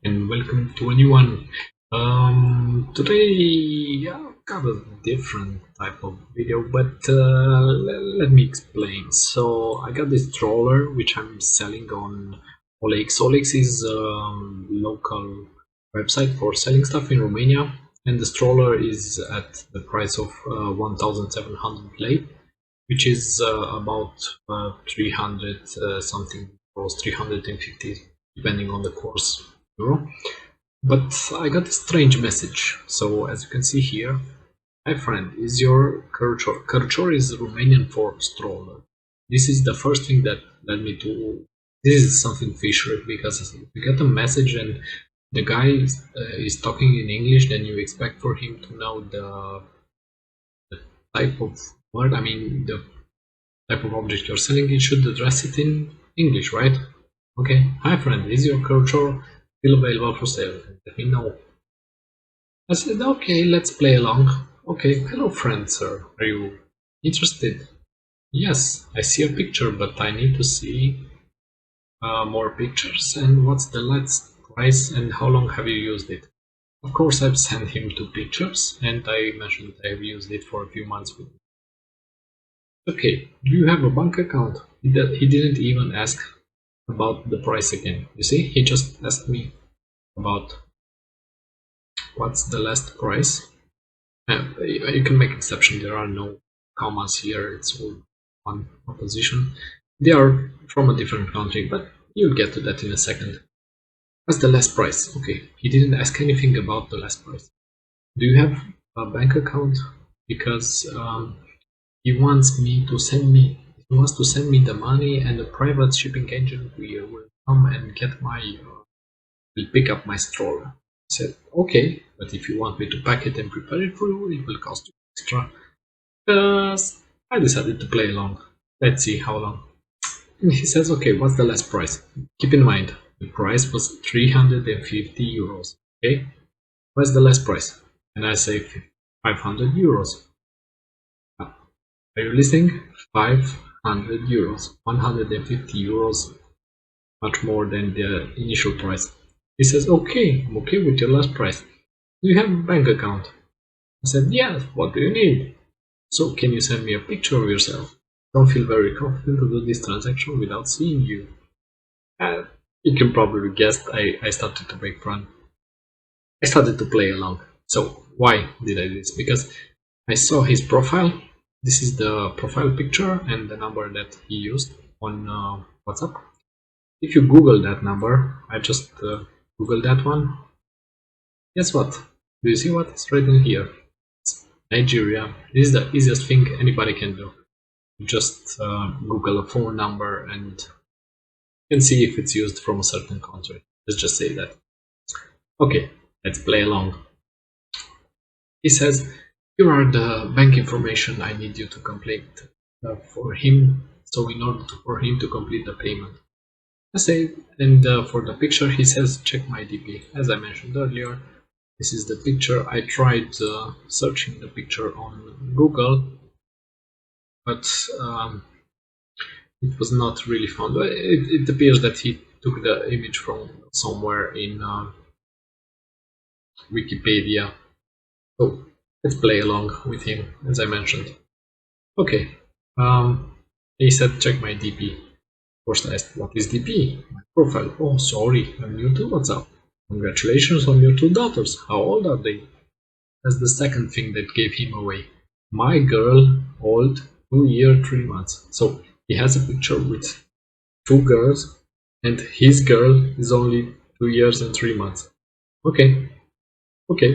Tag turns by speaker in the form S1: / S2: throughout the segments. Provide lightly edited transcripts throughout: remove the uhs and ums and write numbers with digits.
S1: and welcome to a new one. Today I've got a different type of video, but let me explain. So I got this stroller which I'm selling on OLX. OLX is a local website for selling stuff in Romania, and the stroller is at the price of 1,700 lei, which is about 300 something or 350 depending on the course euro. But I got a strange message. So as you can see here, hi friend, is your Cărcior? Cărcior is Romanian for stroller. This is the first thing that led me to, this is something fishy, because you get a message and the guy is talking in English, then you expect for him to know the type of word, I mean the type of object you're selling. You should address it in English, right? Okay, hi friend, is your Cărcior still available for sale? Let me know. I said, okay, let's play along. Okay, hello friend, sir. Are you interested? Yes, I see a picture, but I need to see more pictures. And what's the last price and how long have you used it? Of course, I've sent him two pictures and I mentioned that I've used it for a few months with him. Okay, do you have a bank account? He didn't even ask about the price again. You see, he just asked me about what's the last price. You can make exception. There are no commas here. It's all one proposition. They are from a different country, but you'll get to that in a second. What's the last price? Okay, he didn't ask anything about the last price. Do you have a bank account? Because he wants to send me the money, and a private shipping agent will come and get will pick up my stroller. I said, okay, but if you want me to pack it and prepare it for you, it will cost you extra. I decided to play along. Let's see how long. And he says, okay, what's the last price? Keep in mind, the price was 350 euros. Okay, what's the last price? And I say 500 euros. Are you listening? 500 euros, 150 euros, much more than the initial price. He says, okay, I'm okay with your last price. Do you have a bank account? I said, yes, what do you need? So can you send me a picture of yourself? Don't feel very confident to do this transaction without seeing you. You can probably guess I started to make fun. I started to play along. So why did I do this? Because I saw his profile. This is the profile picture and the number that he used on WhatsApp. If you Google that number, I just Googled that one. Guess what? Do you see what? It's right in here. It's Nigeria. This is the easiest thing anybody can do. Just Google a phone number and you can see if it's used from a certain country. Let's just say that. Okay, let's play along. He says, here are the bank information I need you to complete for him. So in order for him to complete the payment. I say, and for the picture he says, check my DP. As I mentioned earlier, this is the picture. I tried searching the picture on Google, but it was not really found. It appears that he took the image from somewhere in Wikipedia. So let's play along with him, as I mentioned. Okay, he said check my DP. First I asked, what is DP? My profile. Oh, sorry, I'm new to WhatsApp. Congratulations on your two daughters. How old are they? That's the second thing that gave him away. My girl, old, 2 years, 3 months. So he has a picture with two girls, and his girl is only 2 years and 3 months. Okay,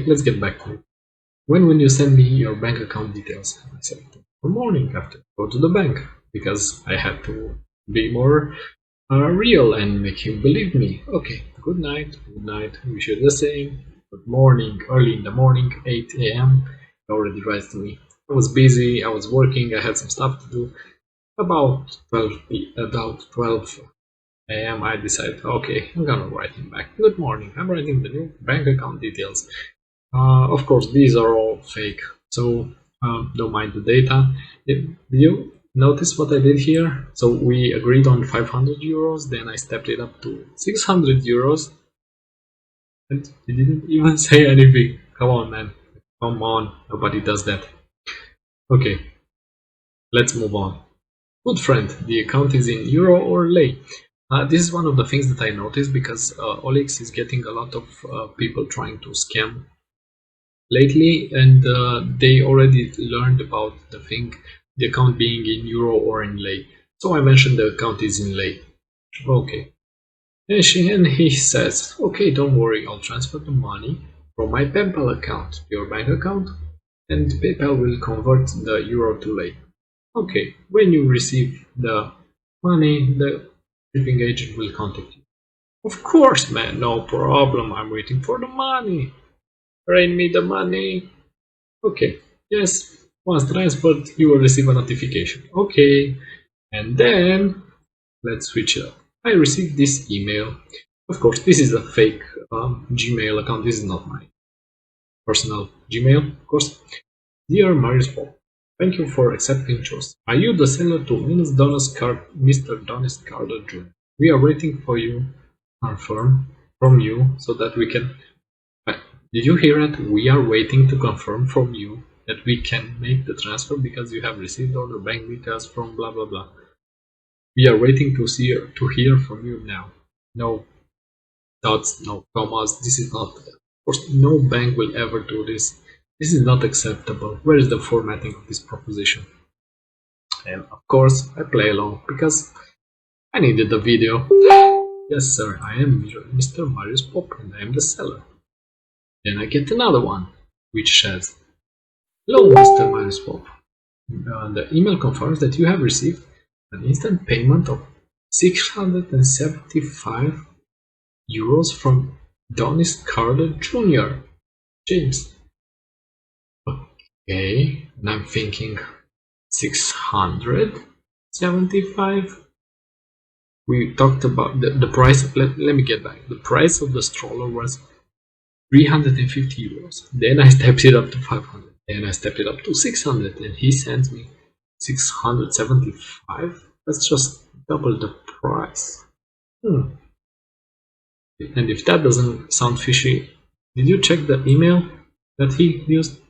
S1: let's get back to it. When will you send me your bank account details? I said, the morning after. Go to the bank, because I had to be more real and make him believe me. Okay, good night, wish you the same. Good morning, early in the morning, 8 a.m. He already writes to me. I was busy, I was working, I had some stuff to do. About 12 a.m. I decided, okay, I'm gonna write him back. Good morning, I'm writing the new bank account details. Of course, these are all fake, so don't mind the data. Did you notice what I did here? So we agreed on 500 euros, then I stepped it up to 600 euros. And he didn't even say anything. Come on, man. Come on. Nobody does that. Okay, let's move on. Good friend, the account is in euro or lei. This is one of the things that I noticed because OLX is getting a lot of people trying to scam lately, and they already learned about the account being in euro or in lei. So I mentioned the account is in lei. Okay. And he says, okay, don't worry, I'll transfer the money from my PayPal account to your bank account, and PayPal will convert the euro to lei. Okay, when you receive the money, the shipping agent will contact you. Of course, man, no problem. I'm waiting for the money. Bring me the money. Okay, yes. Once transferred, you will receive a notification. Okay, and then let's switch it up. I received this email. Of course, this is a fake Gmail account. This is not my personal Gmail, of course. Dear Marius Paul, thank you for accepting trust. Are you the seller to Mr. Donis Carter Jr.? We are waiting for you confirm from you so that we can. Did you hear it? We are waiting to confirm from you that we can make the transfer because you have received all the bank details from blah blah blah. We are waiting to hear from you now. No dots, no commas. This is not. Of course, no bank will ever do this. This is not acceptable. Where is the formatting of this proposition? And of course, I play along because I needed the video. Yes, sir, I am Mr. Marius Pop and I am the seller. Then I get another one, which says, hello, Mr. Marius Pop. The email confirms that you have received an instant payment of 675 euros from Donis Carter Jr. James. Okay, and I'm thinking 675. We talked about the price. Let me get back. The price of the stroller was 350 euros. Then I stepped it up to 500. Then I stepped it up to 600, and he sends me 675. That's just double the price. And if that doesn't sound fishy, did you check the email that he used?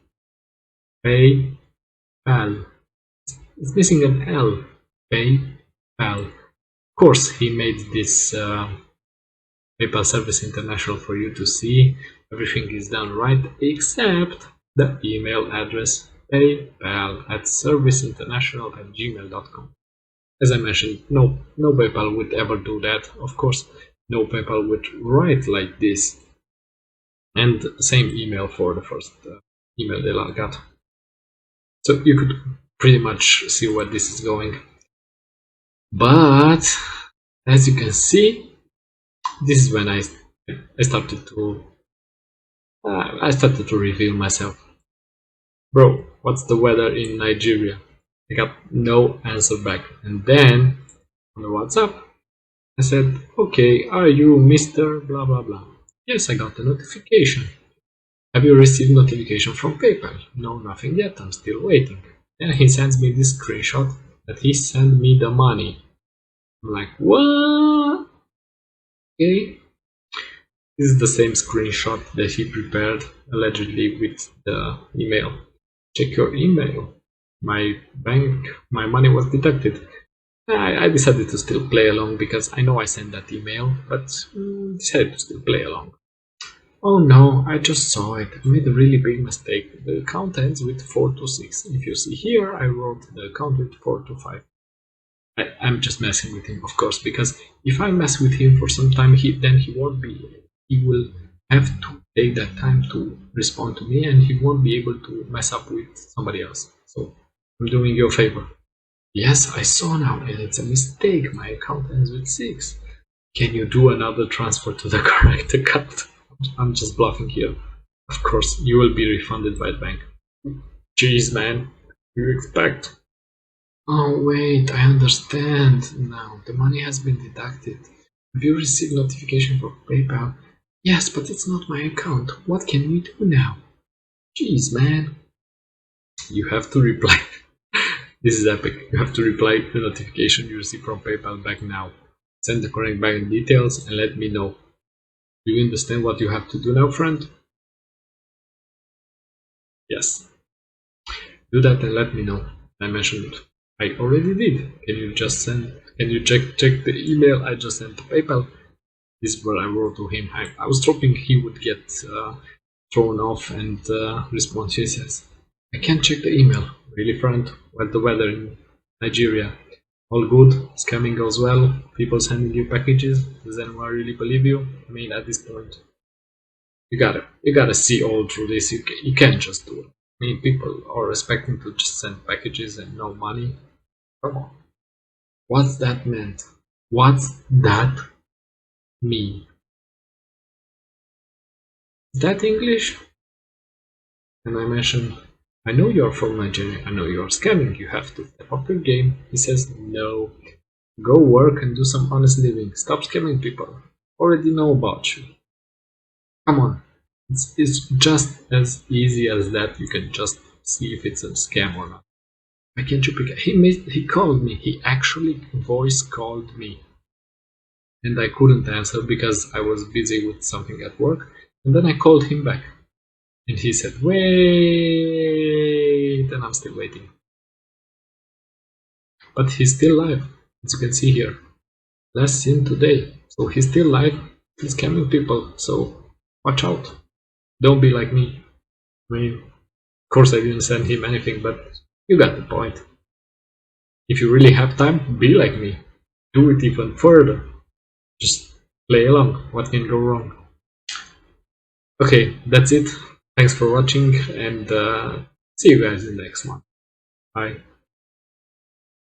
S1: PayPal. It's missing an L. PayPal. Of course, he made this PayPal Service International for you to see. Everything is done right except the email address paypal@serviceinternational@gmail.com. As I mentioned, no PayPal would ever do that. Of course, no PayPal would write like this. And same email for the first email that I got. So you could pretty much see where this is going. But as you can see, this is when I started to reveal myself. Bro, what's the weather in Nigeria? I got no answer back. And then on the WhatsApp, I said, okay, are you Mr. blah blah blah? Yes, I got the notification. Have you received notification from PayPal? No, nothing yet. I'm still waiting. Then he sends me this screenshot that he sent me the money. I'm like, what? Okay. This is the same screenshot that he prepared allegedly with the email. Check your email. My money was deducted. I decided to still play along because I know I sent that email, but decided to still play along. Oh no, I just saw it. I made a really big mistake. The account ends with 426. If you see here, I wrote the account with 425. I'm just messing with him, of course, because if I mess with him for some time, then he won't be. He will have to take that time to respond to me, and he won't be able to mess up with somebody else. So I'm doing you a favor. Yes, I saw now, and it's a mistake. My account ends with 6. Can you do another transfer to the correct account? I'm just bluffing here. Of course, you will be refunded by the bank. Jeez, man. What do you expect? Oh, wait, I understand now. The money has been deducted. Have you received notification from PayPal? Yes, but it's not my account. What can we do now? Jeez, man. You have to reply. This is epic. You have to reply to the notification you received from PayPal back now. Send the correct bank details and let me know. Do you understand what you have to do now, friend? Yes. Do that and let me know. I mentioned it. I already did. Can you check the email I just sent to PayPal? This is what I wrote to him. I was hoping he would get thrown off and respond. He says, I can't check the email. Really, friend? What's the weather in Nigeria? All good? Scamming goes well? People sending you packages? Does anyone really believe you? I mean, at this point, you gotta see all through this. You can't just do it. I mean, people are expecting to just send packages and no money. Come on. What's that meant? What's that mean? Is that English? And I mentioned, I know you're from Nigeria. I know you're scamming. You have to step up your game. He says, no. Go work and do some honest living. Stop scamming people. Already know about you. Come on. It's just as easy as that. You can just see if it's a scam or not. Why can't you pick it? He called me. He actually voice called me. And I couldn't answer because I was busy with something at work. And then I called him back. And he said, wait. And I'm still waiting. But he's still live, as you can see here. Last seen today. So he's still live. He's scamming people. So watch out. Don't be like me. I mean, of course I didn't send him anything, but you got the point. If you really have time, be like me. Do it even further. Just play along. What can go wrong? Okay, that's it. Thanks for watching and see you guys in the next one. Bye.